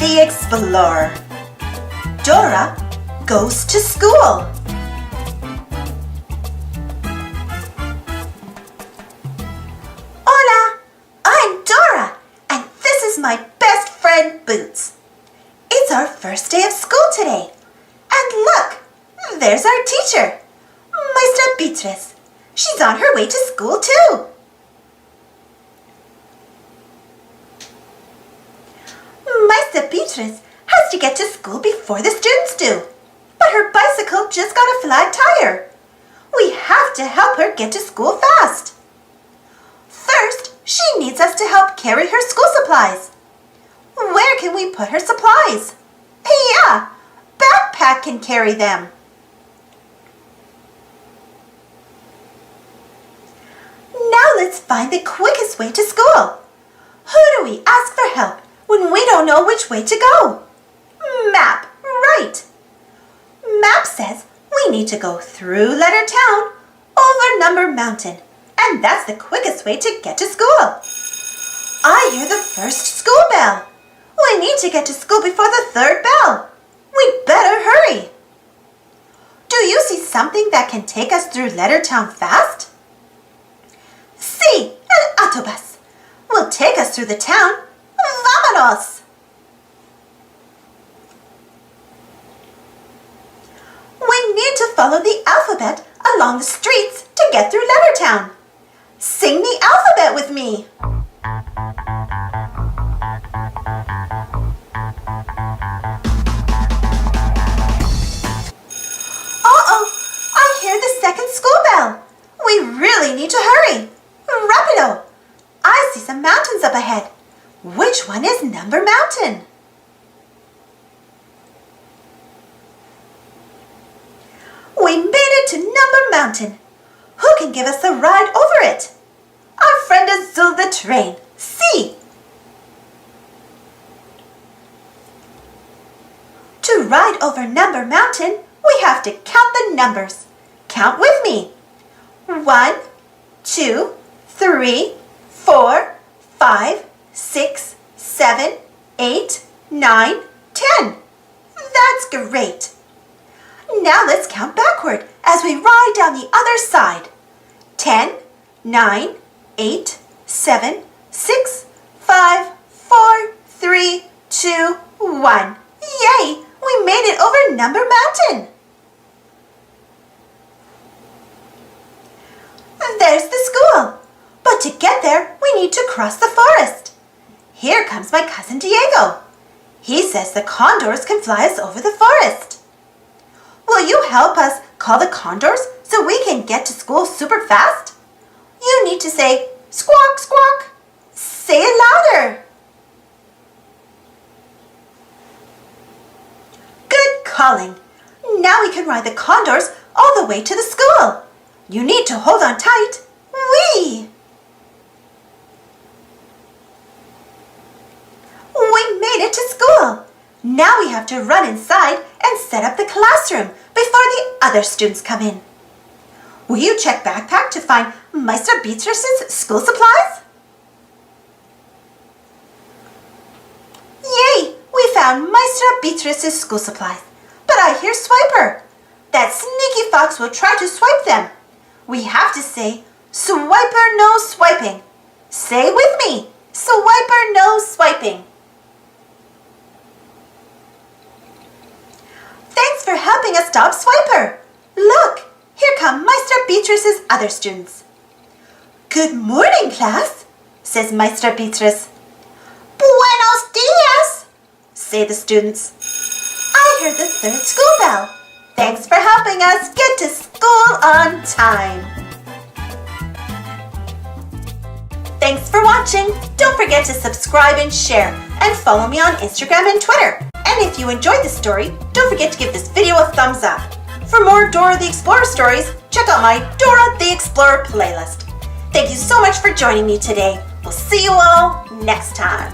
the Explorer. Dora goes to school. Hola, I'm Dora, and this is my best friend Boots. It's our first day of school today. And look, there's our teacher, Maestra Beatrice. She's on her way to school too. Maestra Beatrice has to get to school before the students do, but her bicycle just got a flat tire. We have to help her get to school fast. First, she needs us to help carry her school supplies. Where can we put her supplies? Yeah, backpack can carry them. Now let's find the quickest way to school. Who do we ask for help when we don't know which way to go? Map, right. Map says we need to go through Letter Town, over Number Mountain, and that's the quickest way to get to school. I hear the first school bell. We need to get to school before the third bell. We better hurry. Do you see something that can take us through Letter Town fast? Sí, el autobus will take us through the town. Vámonos! We need to follow the alphabet along the streets to get through Lettertown. Sing the alphabet with me. Uh-oh, I hear the second school bell. We really need to hurry. Rapido! I see some mountains up ahead. Which one is Number Mountain? We made it to Number Mountain. Who can give us a ride over it? Our friend Azul the train. See? To ride over Number Mountain, we have to count the numbers. Count with me. 1, 2, 3, 4, 5, 6, 7, 8, 9, 10. That's great. Now let's count backward as we ride down the other side. 10, 9, 8, 7, 6, 5, 4, 3, 2, 1. Yay! We made it over Number Mountain. There's the school. But to get there, we need to cross the forest. Here comes my cousin Diego. He says the condors can fly us over the forest. Will you help us call the condors so we can get to school super fast? You need to say, squawk, squawk. Say it louder. Good calling. Now we can ride the condors all the way to the school. You need to hold on tight. Whee! We made it to school. Now we have to run inside and set up the classroom before the other students come in. Will you check backpack to find Maestra Beatrice's school supplies? Yay! We found Maestra Beatrice's school supplies. But I hear Swiper. That sneaky fox will try to swipe them. We have to say, Swiper no swiping. Say with me, Swiper no swiping. Thanks for helping us stop Swiper. Look, here come Maestra Beatrice's other students. Good morning, class, says Maestra Beatrice. Buenos dias, say the students. I heard the third school bell. Thanks for helping us get to school on time. Thanks for watching. Don't forget to subscribe and share, and follow me on Instagram and Twitter. And if you enjoyed this story, don't forget to give this video a thumbs up. For more Dora the Explorer stories, check out my Dora the Explorer playlist. Thank you so much for joining me today. We'll see you all next time.